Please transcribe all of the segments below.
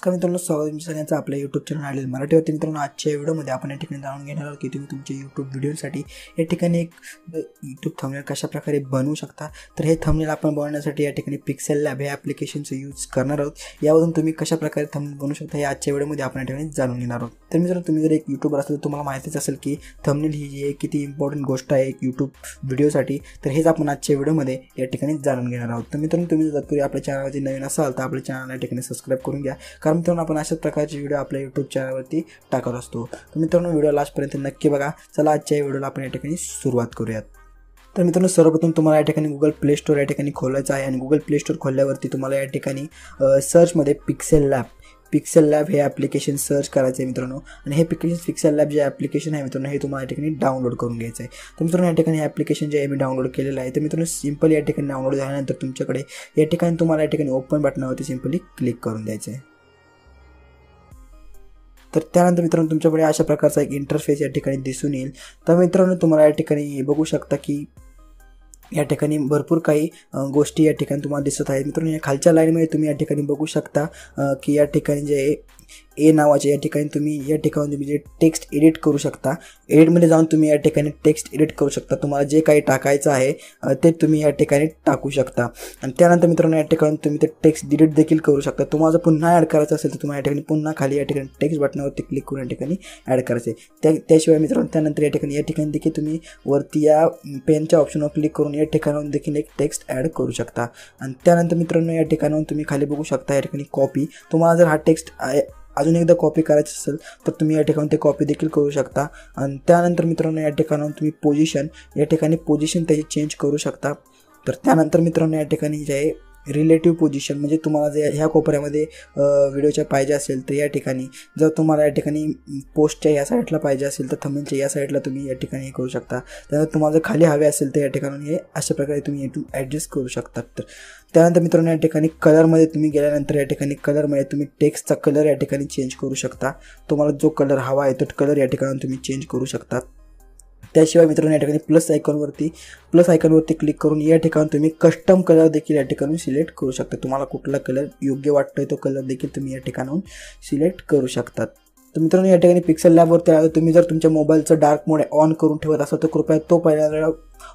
नमस्कार मित्रांनो, स्वागत आहे तुमच्या सगळ्यांचं आपल्या YouTube चॅनल आलेलं मराठीवरती. मित्रांनो, आजच्या व्हिडिओमध्ये आपण या ठिकाणी जाणून घेणार आहोत की तुम्ही तुमच्या YouTube व्हिडिओसाठी या ठिकाणी एक YouTube थंबनेल कशा प्रकारे बनवू शकता. तर हे थंबनेल आपण बनवण्यासाठी या ठिकाणी पिक्सेल लॅब हे ॲप्लिकेशनचं यूज करणार आहोत. यावरून तुम्ही कशा प्रकारे थंबनेल बनवू शकता हे आजच्या व्हिडिओमध्ये आपण या ठिकाणी जाणून घेणार आहोत. तर मित्रांनो, तुम्ही जर एक यूट्यूबर असाल तर तुम्हाला माहितीच असेल की थंबनेल ही जी आहे किती इम्पॉर्टंट गोष्ट आहे एक YouTube व्हिडिओसाठी. तर हेच आपण आजच्या व्हिडिओमध्ये या ठिकाणी जाणून घेणार आहोत. तर मित्रांनो, तुम्ही जर तत्पूर्वी आपल्या चॅनलवरती नवीन असाल तर आपल्या चॅनलला या ठिकाणी सबस्क्राईब करून घ्या, कारण मित्रांनो आपण अशाच प्रकारचे व्हिडिओ आपल्या YouTube चॅनलवरती टाकत असतो. तर मित्रांनो, व्हिडिओ लास्टपर्यंत नक्की बघा. चला आजच्या व्हिडिओला आपण या ठिकाणी सुरुवात करूयात. तर मित्रांनो, सर्वप्रथम तुम्हाला या ठिकाणी गुगल प्ले स्टोर या ठिकाणी खोलायचं आहे आणि गुगल प्ले स्टोर खोलल्यावरती तुम्हाला या ठिकाणी सर्चमध्ये पिक्सेल लॅब हे ॲप्लिकेशन सर्च करायचं आहे मित्रांनो. आणि हे पिक्सेल लॅब जे ॲप्लिकेशन आहे मित्रांनो हे तुम्हाला या ठिकाणी डाउनलोड करून घ्यायचं आहे. तर मित्रांनो, या ठिकाणी ॲप्लिकेशन जे आहे मी डाउनलोड केलेलं आहे. तर मित्रांनो, सिंपली या ठिकाणी डाउनलोड झाल्यानंतर तुमच्याकडे या ठिकाणी तुम्हाला या ठिकाणी ओपन बटनावरती सिंपली क्लिक करून द्यायचं आहे. तर त्यानंतर मित्रांनो तुमच्याकडे अशा प्रकारचा एक इंटरफेस या ठिकाणी दिसून येईल. तर मित्रांनो, तुम्हाला या ठिकाणी बघू शकता की या ठिकाणी भरपूर काही गोष्टी या ठिकाणी तुम्हाला दिसत आहेत. मित्रांनो, या खालच्या लाईनमध्ये तुम्ही या ठिकाणी बघू शकता की या ठिकाणी जे ए नावाचे या ठिकाणी तुम्ही या ठिकाणी तुम्ही जे टेक्स्ट एडिट करू शकता. एडिटमध्ये जाऊन तुम्ही या ठिकाणी टेक्स्ट एडिट करू शकता. तुम्हाला जे काही टाकायचं आहे ते तुम्ही या ठिकाणी टाकू शकता. आणि त्यानंतर मित्रांनो, या ठिकाणी तुम्ही ते टेक्स्ट डिलीट देखील करू शकता. तुम्हाला जर पुन्हा ॲड करायचं असेल तर तुम्हाला या ठिकाणी पुन्हा खाली या ठिकाणी टेक्स्ट बटनावरती क्लिक करून या ठिकाणी ॲड करायचे. त्याशिवाय मित्रांनो, त्यानंतर या ठिकाणी देखील तुम्ही वरती या पेनच्या ऑप्शनवर क्लिक करून या ठिकाणाहून देखील एक टेक्स्ट ॲड करू शकता. आणि त्यानंतर मित्रांनो, या ठिकाणाहून तुम्ही खाली बघू शकता या ठिकाणी कॉपी. तुम्हाला जर हा टेक्स्ट अजून एकदा कॉपी करायचं असेल तर तुम्ही या ठिकाणी ते कॉपी देखील करू शकता. आणि त्यानंतर मित्रांनो, या ठिकाणाहून तुम्ही पोझिशन त्याची चेंज करू शकता. तर त्यानंतर मित्रांनो, या ठिकाणी जे आहे रिलेटिव्ह पोझिशन म्हणजे तुम्हाला जे ह्या कोपऱ्यामध्ये व्हिडिओच्या पाहिजे असेल तर या ठिकाणी जर तुम्हाला या ठिकाणी पोस्टच्या या साईडला पाहिजे असेल तर थंबनेलच्या या साईडला तुम्ही या ठिकाणी हे करू शकता. त्यानंतर तुम्हाला जर खाली हवे असेल तर या ठिकाणी हे अशा प्रकारे तुम्ही इथून ॲडजस्ट करू शकता. तर त्यानंतर मित्रांनो, या ठिकाणी कलरमध्ये तुम्ही गेल्यानंतर या ठिकाणी कलरमध्ये तुम्ही टेक्स्टचा कलर या ठिकाणी चेंज करू शकता. तुम्हाला जो कलर हवा आहे तो कलर या ठिकाणी तुम्ही चेंज करू शकता. त्याशिवाय मित्रांनो, या ठिकाणी प्लस आयकॉनवरती क्लिक करून या ठिकाणी तुम्ही कस्टम कलर देखील या ठिकाणी सिलेक्ट करू शकता. तुम्हाला कुठला कलर योग्य वाटतोय तो कलर देखील तुम्ही या ठिकाणाहून सिलेक्ट करू शकतात. तर मित्रांनो, या ठिकाणी पिक्सेल लॅबवरती आलो. तुम्ही जर तुमच्या मोबाईलचं डार्क मोड ऑन करून ठेवत असाल तर कृपया तो पहिल्यांदा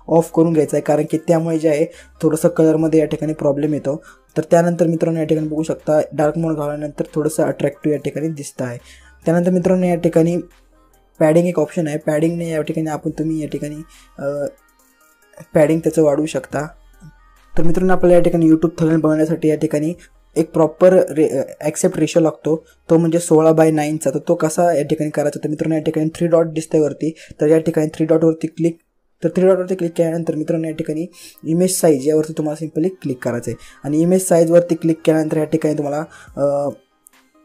ऑफ करून घ्यायचा आहे, कारण की त्यामुळे जे आहे थोडंसं कलरमध्ये या ठिकाणी प्रॉब्लेम येतो. तर त्यानंतर मित्रांनो, या ठिकाणी बघू शकता डार्क मोड झाल्यानंतर थोडंसं अट्रॅक्टिव्ह या ठिकाणी दिसतं आहे. त्यानंतर मित्रांनो, या ठिकाणी पॅडिंग एक ऑप्शन आहे. पॅडिंगने या ठिकाणी तुम्ही या ठिकाणी पॅडिंग त्याचं वाढवू शकता. तर मित्रांनो, आपल्याला या ठिकाणी यूट्यूब थंबनेल बनवण्यासाठी या ठिकाणी एक प्रॉपर ॲक्सेप्ट रेशो लागतो, तो म्हणजे 16:9चा. तर तो कसा या ठिकाणी करायचा. तर मित्रांनो, या ठिकाणी 3 डॉट दिसतंय वरती. तर या ठिकाणी 3 डॉटवरती क्लिक केल्यानंतर मित्रांनो, या ठिकाणी इमेज साईज यावरती तुम्हाला सिंपली क्लिक करायचं आहे. आणि इमेज साईजवरती क्लिक केल्यानंतर या ठिकाणी तुम्हाला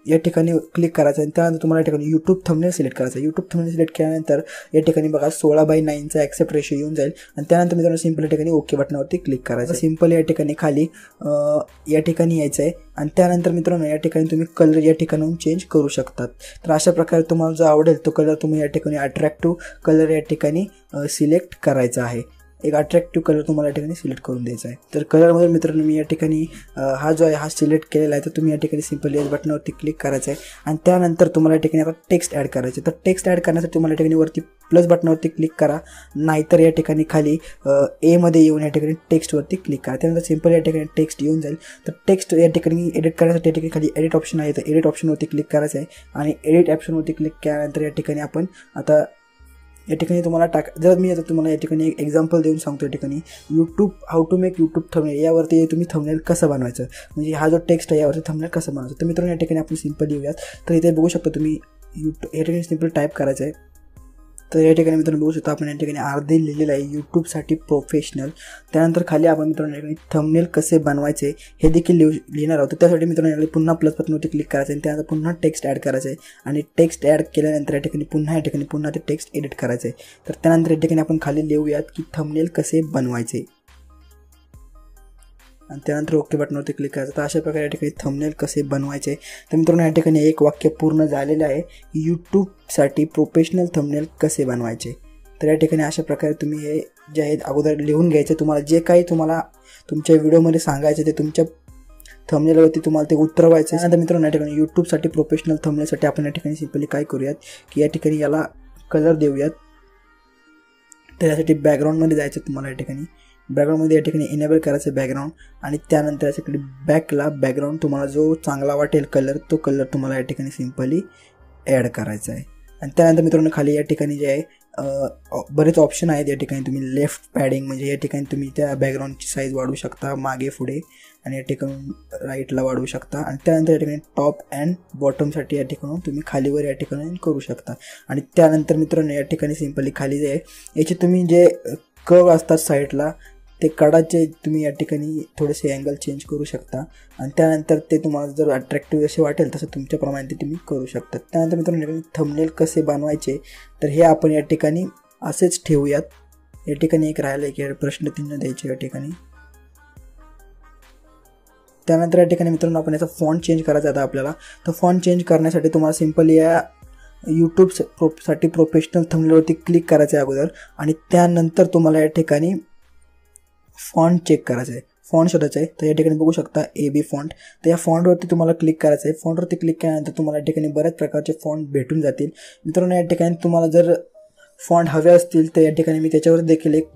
या ठिकाणी क्लिक करायचं आहे. त्यानंतर तुम्हाला या ठिकाणी यूट्यूब थंबनेल सिलेक्ट करायचं आहे. यूट्यूब थंबनेल सिलेक्ट केल्यानंतर या ठिकाणी बघा 16:9चा ॲक्सेप्ट रेशो येऊन जाईल. आणि त्यानंतर मित्रांनो, सिंपल या ठिकाणी ओके बटनावरती क्लिक करायचं. सिंपल या ठिकाणी खाली या ठिकाणी यायचं आहे. आणि त्यानंतर मित्रांनो, या ठिकाणी तुम्ही कलर या ठिकाणाहून चेंज करू शकतात. तर अशा प्रकारे तुम्हाला जो आवडेल तो कलर तुम्ही या ठिकाणी अट्रॅक्टिव्ह कलर या ठिकाणी सिलेक्ट करायचा आहे. एक अट्रॅक्टिव्ह कलर तुम्हाला या ठिकाणी सिलेक्ट करून द्यायचा आहे. तर कलरमध्ये मित्रांनो, मी या ठिकाणी हा जो आहे हा सिलेक्ट केलेला आहे. तर तुम्ही या ठिकाणी सिंपल एस बटनावरती क्लिक करायचं आहे. आणि त्यानंतर तुम्हाला या ठिकाणी आता टेक्स्ट ॲड करायचे. तर टेक्स्ट ॲड करण्यासाठी तुम्हाला या ठिकाणी वरती प्लस बटनावरती क्लिक करा, नाहीतर या ठिकाणी खाली एमध्ये येऊन या ठिकाणी टेक्स्टवरती क्लिक करा. त्यानंतर सिंपल या ठिकाणी टेक्स्ट येऊन जाईल. तर टेक्स्ट या ठिकाणी एडिट करण्यासाठी या ठिकाणी खाली एडिट ऑप्शन आहे. तर एडिट ऑप्शनवरती क्लिक करायचं आहे. आणि एडिट ऑप्शनवरती क्लिक केल्यानंतर या ठिकाणी आपण आता या ठिकाणी तुम्हाला जर मी आता तुम्हाला या ठिकाणी एक एक्झाम्पल देऊन सांगतो. या ठिकाणी how to make YouTube thumbnail यावरती तुम्ही थंबनेल कसं बनवायचं, म्हणजे हा जो टेक्स्ट आहे यावरती थंबनेल कसं बनवायचं. तर मित्रांनो, या ठिकाणी आपण सिंपल येऊयात. तर इथे बघू शकता तुम्ही या ठिकाणी सिंपल टाईप करायचं आहे. तर या ठिकाणी मित्रांनो बघू शकता आपण या ठिकाणी अर्धे लिहिलेलं आहे यूट्यूबसाठी प्रोफेशनल. त्यानंतर खाली आपण मित्रांनो या ठिकाणी थंबनेल कसे बनवायचे हे देखील लिहिणार आहोत. त्यासाठी मित्रांनो पुन्हा प्लस बटनवरती क्लिक करायचं आहे. त्यानंतर पुन्हा टेक्स्ट ॲड करायचं आहे. आणि टेक्स्ट ॲड केल्यानंतर या ठिकाणी पुन्हा ते टेक्स्ट एडिट करायचं आहे. तर त्यानंतर या ठिकाणी आपण खाली लिहूयात की थंबनेल कसे बनवायचे. आणि त्यानंतर ओके बटनवरती क्लिक करायचं. तर अशा प्रकारे या ठिकाणी थंबनेल कसे बनवायचे. तर मित्रांनो, या ठिकाणी एक वाक्य पूर्ण झालेलं आहे, यूट्यूबसाठी प्रोफेशनल थंबनेल कसे बनवायचे. तर या ठिकाणी अशा प्रकारे तुम्ही हे जे आहे अगोदर लिहून घ्यायचे. तुम्हाला जे काही तुमच्या व्हिडिओमध्ये सांगायचं ते तुमच्या थंबनेलवरती तुम्हाला ते उतरवायचं आहे. त्यानंतर मित्रांनो या ठिकाणी यूट्यूबसाठी प्रोफेशनल थंबनेलसाठी आपण या ठिकाणी सिम्पली काय करूयात की या ठिकाणी याला कलर देऊयात. तर यासाठी बॅकग्राऊंडमध्ये जायचं तुम्हाला. या ठिकाणी बॅकग्राऊंडमध्ये या ठिकाणी इनेबल करायचं बॅकग्राऊंड आणि त्यानंतर याच्याकडे बॅकला बॅकग्राऊंड तुम्हाला जो चांगला वाटेल कलर तो कलर तुम्हाला या ठिकाणी सिम्पली ॲड करायचा आहे. आणि त्यानंतर मित्रांनो खाली या ठिकाणी जे आहे बरेच ऑप्शन आहेत. या ठिकाणी तुम्ही लेफ्ट पॅडिंग म्हणजे या ठिकाणी तुम्ही त्या बॅकग्राऊंडची साईज वाढवू शकता मागे पुढे आणि या ठिकाणी राईटला वाढवू शकता. आणि त्यानंतर या ठिकाणी टॉप अँड बॉटमसाठी या ठिकाणी तुम्ही खालीवर या ठिकाणी करू शकता. आणि त्यानंतर मित्रांनो या ठिकाणी सिम्पली खाली जे आहे याचे तुम्ही जे कर्व असतात साईडला ते कडाचे तुम्ही या ठिकाणी थोडेसे अँगल चेंज करू शकता. आणि त्यानंतर ते तुम्हाला जर अट्रॅक्टिव्ह असे वाटेल तसं तुमच्याप्रमाणे ते तुम्ही करू शकता. त्यानंतर मित्रांनो थंबनेल कसे बनवायचे तर हे आपण या ठिकाणी असेच ठेवूयात. या ठिकाणी एक राहिलं आहे की प्रश्नचिन्ह द्यायचे या ठिकाणी. त्यानंतर या ठिकाणी मित्रांनो आपण याचा फॉन्ट चेंज करायचा आता आपल्याला. तर फॉन्ट चेंज करण्यासाठी तुम्हाला सिम्पली या यूट्यूबसाठी प्रोफेशनल थंबनेलवरती क्लिक करायचं आहे अगोदर आणि त्यानंतर तुम्हाला या ठिकाणी फॉन्ट चेक करायचं आहे. फॉन्ट शोधायचं आहे. तर या ठिकाणी बघू शकता AB फॉन्ट. तर या फॉन्टवरती तुम्हाला क्लिक करायचं आहे. फॉन्टवरती क्लिक केल्यानंतर तुम्हाला या ठिकाणी बऱ्याच प्रकारचे फॉन्ट भेटून जातील. मित्रांनो या ठिकाणी तुम्हाला जर फॉन्ट हवे असतील तर या ठिकाणी मी त्याच्यावर देखील एक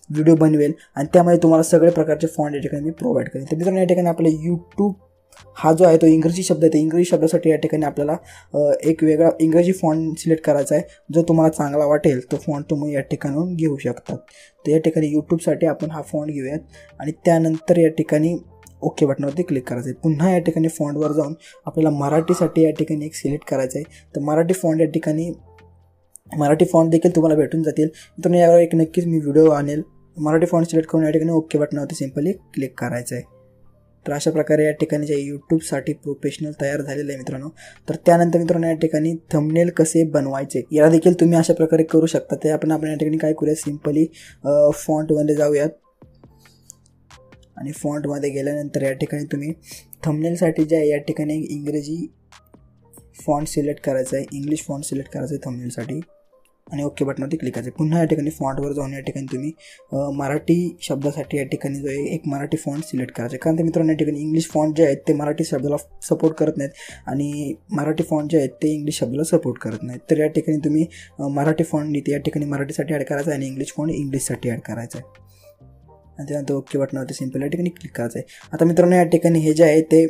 व्हिडिओ बनवेल आणि त्यामध्ये तुम्हाला सगळे प्रकारचे फॉन्ट या ठिकाणी मी प्रोव्हाइड करेन. तर मित्रांनो या ठिकाणी आपले यूट्यूब हा जो आहे तो इंग्रजी शब्द आहे. तर इंग्रजी शब्दासाठी या ठिकाणी आपल्याला एक वेगळा इंग्रजी फॉन्ट सिलेक्ट करायचा आहे. जो तुम्हाला चांगला वाटेल तो फॉन्ट तुम्ही या ठिकाणून घेऊ शकतात. तर या ठिकाणी यूट्यूबसाठी आपण हा फॉन्ट घेऊयात आणि त्यानंतर या ठिकाणी ओके बटनावरती क्लिक करायचं आहे. पुन्हा या ठिकाणी फॉन्टवर जाऊन आपल्याला मराठीसाठी या ठिकाणी एक सिलेक्ट करायचं आहे. तर मराठी फॉन्ट या ठिकाणी मराठी फॉन्ट देखील तुम्हाला भेटून जातील. तर यावर एक नक्कीच मी व्हिडिओ आणेल. मराठी फॉन्ट सिलेक्ट करून या ठिकाणी ओके बटनावरती सिम्पली क्लिक करायचं आहे. तर अशा प्रकारे या ठिकाणी जे यूट्यूबसाठी प्रोफेशनल तयार झालेलं आहे मित्रांनो. तर त्यानंतर मित्रांनो या ठिकाणी थंबनेल कसे बनवायचे याला देखील तुम्ही अशा प्रकारे करू शकता. ते आपण या ठिकाणी काय करूया सिम्पली फॉन्टमध्ये जाऊयात आणि फॉन्टमध्ये गेल्यानंतर या ठिकाणी तुम्ही थंबनेलसाठी जे आहे या ठिकाणी इंग्रजी फॉन्ट सिलेक्ट करायचा आहे. इंग्लिश फॉन्ट सिलेक्ट करायचं आहे थंबनेलसाठी आणि ओके बटनावरती क्लिक करायचं. पुन्हा या ठिकाणी फॉन्टवर जाऊन या ठिकाणी तुम्ही मराठी शब्दासाठी या ठिकाणी जो आहे एक मराठी फॉन्ट सिलेक्ट करायचं आहे. कारण ते मित्रांनो या ठिकाणी इंग्लिश फॉन्ट जे आहेत ते मराठी शब्दाला सपोर्ट करत नाहीत आणि मराठी फॉन्ट जे आहेत ते इंग्लिश शब्दाला सपोर्ट करत नाहीत. तर या ठिकाणी तुम्ही मराठी फॉन्ट इथे या ठिकाणी मराठीसाठी ॲड करायचा आहे आणि इंग्लिश फॉन्ट इंग्लिशसाठी ॲड करायचा आहे. आणि त्यानंतर ओके बटनावरती सिम्पल या ठिकाणी क्लिक करायचं आहे. आता मित्रांनो या ठिकाणी हे जे आहे ते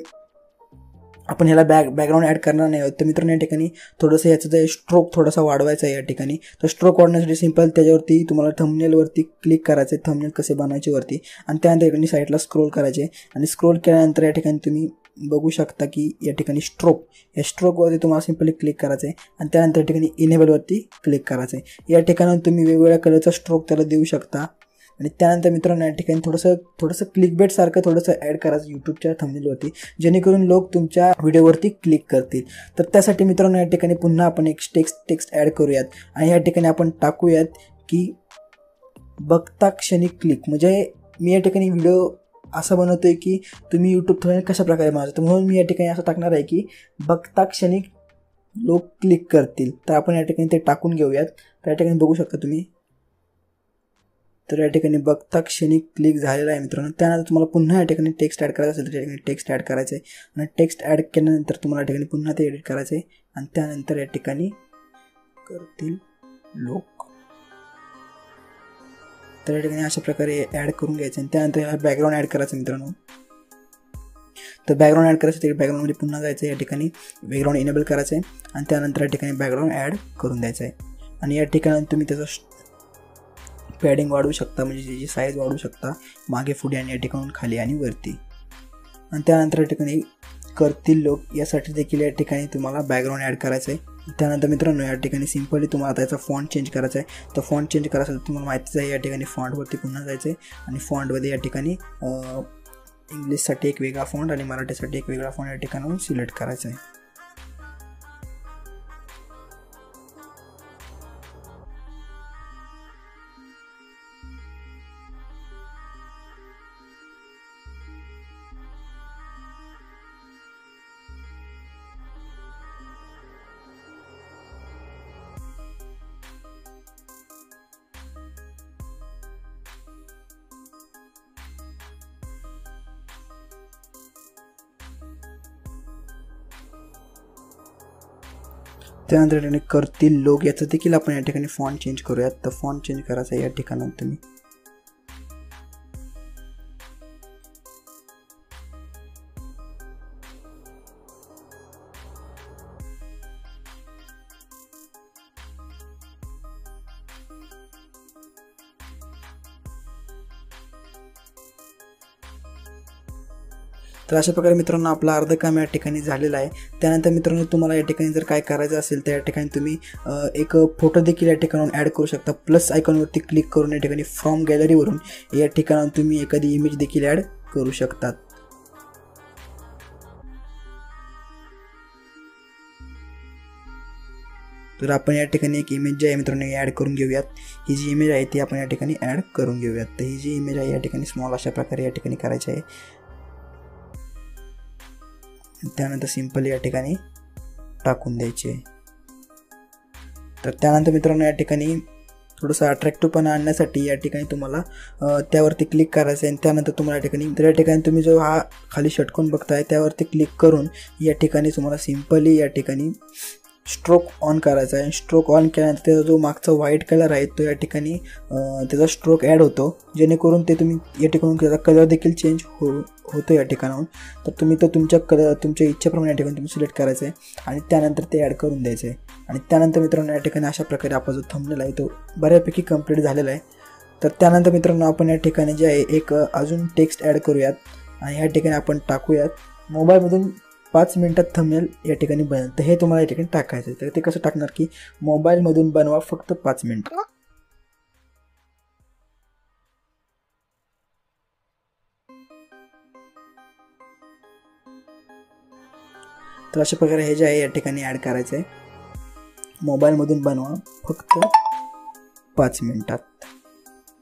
आपण ह्याला बॅकग्राऊंड ॲड करणार नाही आहोत. तर मित्रांनो या ठिकाणी थोडंसं याचं जे स्ट्रोक थोडासा वाढवायचा आहे या ठिकाणी. तर स्ट्रोक वाढवण्यासाठी सिम्पल त्याच्यावरती तुम्हाला थंबनेलवरती क्लिक करायचं आहे. थंबनेल कसे बनायचे वरती आणि त्यानंतर या ठिकाणी साईडला स्क्रोल करायचे आणि स्क्रोल केल्यानंतर या ठिकाणी तुम्ही बघू शकता की या ठिकाणी स्ट्रोक या स्ट्रोकवरती तुम्हाला सिम्पली क्लिक करायचं आहे आणि त्यानंतर या ठिकाणी इनेबलवरती क्लिक करायचं आहे. या ठिकाणी तुम्ही वेगवेगळ्या कलरचा स्ट्रोक त्याला देऊ शकता. आणि त्यानंतर मित्रांनो या ठिकाणी थोडंसं क्लिकबेटसारखं थोडंसं ॲड करायचं यूट्यूबच्या थंबनेलवरती जेणेकरून लोक तुमच्या व्हिडिओवरती क्लिक करतील. तर त्यासाठी मित्रांनो या ठिकाणी पुन्हा आपण एक टेक्स्ट ॲड करूयात आणि या ठिकाणी आपण टाकूयात की बघता क्षणी क्लिक. म्हणजे मी या ठिकाणी व्हिडिओ असं बनवतोय की तुम्ही यूट्यूब थंबनेल कशा प्रकारे बनवता. म्हणून मी या ठिकाणी असं टाकणार आहे की बघता क्षणी लोक क्लिक करतील. तर आपण या ठिकाणी ते टाकून घेऊयात. तर या ठिकाणी बघू शकता तुम्ही. तर या ठिकाणी बघता क्षणी क्लिक झालेला आहे मित्रांनो. त्यानंतर तुम्हाला पुन्हा या ठिकाणी टेक्स्ट ॲड करायचं असेल तर या ठिकाणी टेक्स्ट ॲड करायचं आहे आणि टेक्स्ट ॲड केल्यानंतर तुम्हाला या ठिकाणी पुन्हा ते एडिट करायचं आहे आणि त्यानंतर या ठिकाणी करतील लोक. तर या ठिकाणी अशा प्रकारे ॲड करून घ्यायचं आणि त्यानंतर याला बॅकग्राऊंड ॲड करायचं मित्रांनो. तर बॅकग्राऊंड ॲड करायचं तर बॅकग्राऊंडमध्ये पुन्हा जायचं आहे. या ठिकाणी बॅकग्राऊंड इनेबल करायचं आहे आणि त्यानंतर या ठिकाणी बॅकग्राऊंड ॲड करून द्यायचं आहे आणि या ठिकाणी तुम्ही त्याचं पॅडिंग वाढवू शकता म्हणजे जी साईज वाढवू शकता मागे पुढे आणि या ठिकाणून खाली आणि वरती. आणि त्यानंतर या ठिकाणी करतील लोक यासाठी देखील या ठिकाणी तुम्हाला बॅकग्राऊंड ॲड करायचं आहे. त्यानंतर मित्रांनो या ठिकाणी सिम्पली तुम्हाला त्याचा फॉन्ट चेंज करायचा आहे. तर फॉन्ट चेंज करायचं तुम्हाला माहितीच आहे. या ठिकाणी फॉन्टवरती पुन्हा जायचं आहे आणि फॉन्टमध्ये या ठिकाणी इंग्लिशसाठी एक वेगळा फॉन्ट आणि मराठीसाठी एक वेगळा फॉन्ट या ठिकाणाहून सिलेक्ट करायचा आहे. त्यानंतर या ठिकाणी करतील लोक याचं देखील आपण या ठिकाणी फॉन्ट चेंज करूयात. तर फॉन्ट चेंज करायचा या ठिकाणी तुम्ही तर अशा प्रकारे मित्रांनो आपला अर्ध काम या ठिकाणी झालेलं आहे. त्यानंतर मित्रांनो तुम्हाला या ठिकाणी जर काय करायचं असेल तर या ठिकाणी तुम्ही एक फोटो देखील या ठिकाणाहून ॲड करू शकता. प्लस आयकॉनवरती क्लिक करून या ठिकाणी फ्रॉम गॅलरीवरून या ठिकाणाहून तुम्ही एखादी इमेज देखील ॲड करू शकतात. तर आपण या ठिकाणी एक इमेज जी आहे मित्रांनो ॲड करून घेऊयात. ही जी इमेज आहे ती आपण या ठिकाणी ॲड करून घेऊयात. तर ही जी इमेज आहे या ठिकाणी स्मॉल अशा प्रकारे या ठिकाणी करायची आहे. त्यानंतर सिंपल या ठिकाणी टाकून द्यायचे. तर त्यानंतर मित्रांनो या ठिकाणी थोडंसं अट्रॅक्टिव्हपणा आणण्यासाठी या ठिकाणी तुम्हाला त्यावरती क्लिक करायचं आहे. त्यानंतर तुम्हाला या ठिकाणी तर या ठिकाणी तुम्ही जो हा खाली षटकोन बघताय त्यावरती क्लिक करून या ठिकाणी तुम्हाला सिंपली या ठिकाणी स्ट्रोक ऑन करायचा आहे. स्ट्रोक ऑन केल्यानंतर त्याचा जो मागचा व्हाईट कलर आहे तो या ठिकाणी त्याचा स्ट्रोक ॲड होतो, जेणेकरून ते तुम्ही या ठिकाणून त्याचा कलर देखील चेंज होतो या ठिकाणाहून. तर तुम्ही तो तुमच्या इच्छेप्रमाणे या ठिकाणी तुम्ही सिलेक्ट करायचं आहे आणि त्यानंतर ते ॲड करून द्यायचं आहे. आणि त्यानंतर मित्रांनो या ठिकाणी अशा प्रकारे आपला जो थंबनेल आहे तो बऱ्यापैकी कंप्लीट झालेला आहे. तर त्यानंतर मित्रांनो आपण या ठिकाणी जे आहे एक अजून टेक्स्ट ॲड करूयात आणि ह्या ठिकाणी आपण टाकूयात मोबाईलमधून 5 मिनिटात थंबनेल या ठिकाणी बनेल. तर हे तुम्हाला या ठिकाणी टाकायचं आहे. तर ते कसं टाकणार की मोबाईलमधून बनवा फक्त 5 मिनिट. तर अशा प्रकारे हे जे आहे या ठिकाणी ॲड करायचं आहे. मोबाईलमधून बनवा फक्त 5 मिनिटात.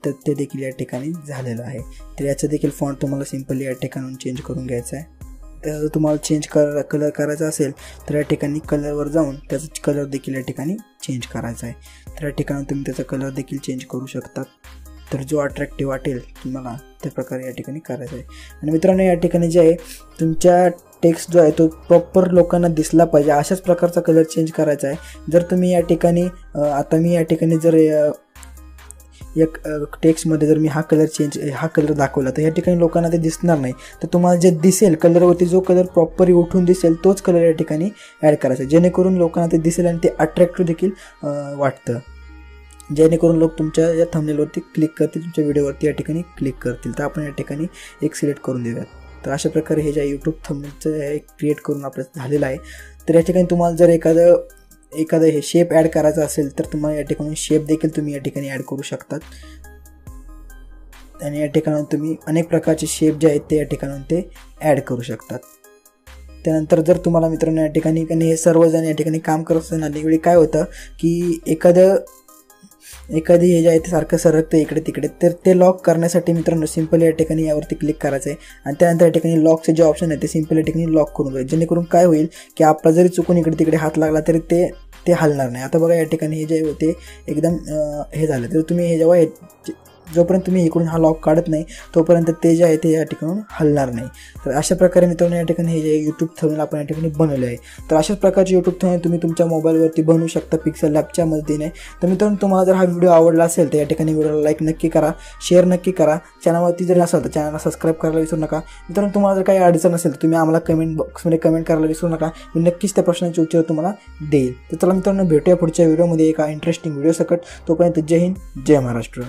तर ते देखील या ठिकाणी झालेलं आहे. तर याचं देखील फॉन्ट तुम्हाला सिंपली या ठिकाणून चेंज करून घ्यायचं आहे. त्याचा जर तुम्हाला चेंज कलर करायचा असेल तर या ठिकाणी कलरवर जाऊन त्याचा कलर देखील या ठिकाणी चेंज करायचा आहे. तर या ठिकाणी तुम्ही त्याचा कलर देखील चेंज करू शकतात. तर जो अट्रॅक्टिव्ह वाटेल तुम्हाला त्या प्रकारे या ठिकाणी करायचं आहे. आणि मित्रांनो या ठिकाणी जे आहे तुमच्या टेक्स्ट जो आहे तो प्रॉपर लोकांना दिसला पाहिजे अशाच प्रकारचा कलर चेंज करायचा आहे. जर तुम्ही या ठिकाणी आता मी या ठिकाणी जर एक टेक्स्टमध्ये जर मी हा कलर दाखवला तर या ठिकाणी लोकांना ते दिसणार नाही. तर तुम्हाला जे दिसेल कलरवरती जो कलर प्रॉपरली उठून दिसेल तोच कलर या ठिकाणी ॲड करायचा, जेणेकरून लोकांना ते दिसेल आणि ते अट्रॅक्टिव्ह देखील वाटतं, जेणेकरून लोक तुमच्या या थंबनेलवरती क्लिक करतील, तुमच्या व्हिडिओवरती या ठिकाणी क्लिक करतील. तर आपण या ठिकाणी एक सिलेक्ट करून देऊयात. तर अशा प्रकारे हे जे यूट्यूब थंबनेलचं क्रिएट करून आपलं झालेलं आहे. तर या ठिकाणी तुम्हाला जर एखादं हे शेप ॲड करायचा असेल तर तुम्हाला या ठिकाणी शेप देखील तुम्ही या ठिकाणी ॲड करू शकतात. आणि या ठिकाणी तुम्ही अनेक प्रकारचे शेप जे आहेत ते या ठिकाणी ते ॲड करू शकतात. त्यानंतर जर तुम्हाला मित्रांनो या ठिकाणी हे सर्वजण या ठिकाणी काम करत असताना वेळी काय होतं की एखादी हे जे आहे ते सारखं सरकतं इकडे तिकडे, तर ते लॉक करण्यासाठी मित्रांनो सिंपल या ठिकाणी यावरती क्लिक करायचं आहे आणि त्यानंतर या ठिकाणी लॉकचे जे ऑप्शन आहे ते सिंपल या ठिकाणी लॉक करून घ्यायचे, जेणेकरून काय होईल की आपला जरी चुकून इकडे तिकडे हात लागला तरी ते हलणार नाही. आता बघा या ठिकाणी हे जे होते एकदम हे झालं. तर तुम्ही हे जेव्हा जोपर्यंत तुम्ही इकडून हा लॉक काढत नाही तोपर्यंत ते जे आहे ते या ठिकाणून हलणार नाही. तर अशा प्रकारे मित्रांनो या ठिकाणी हे जे यूट्यूब थंबनेल आपण या ठिकाणी बनवले आहे. तर अशाच प्रकारचे यूट्यूब थंबनेल तुम्ही तुमच्या मोबाईलवरती बनवू शकता पिक्सेल लॅबच्या मदतीने. तर मित्रांनो तुम्हाला जर हा व्हिडिओ आवडला असेल तर या ठिकाणी व्हिडिओला लाईक नक्की करा, शेअर नक्की करा. चॅनलवरती जर नसाल तर चॅनलला सबस्क्राईब करायला विसरू नका. मित्रांनो तुम्हाला जर काही अडचण असेल तर तुम्ही आम्हाला कमेंट बॉक्समध्ये कमेंट करायला विसरू नका. मी नक्कीच त्या प्रश्नाचे उत्तर तुम्हाला देईल. तर चला मित्रांनो भेटूया पुढच्या व्हिडिओमध्ये एका इंटरेस्टिंग व्हिडिओ सकट. तोपर्यंत जय हिंद, जय महाराष्ट्र.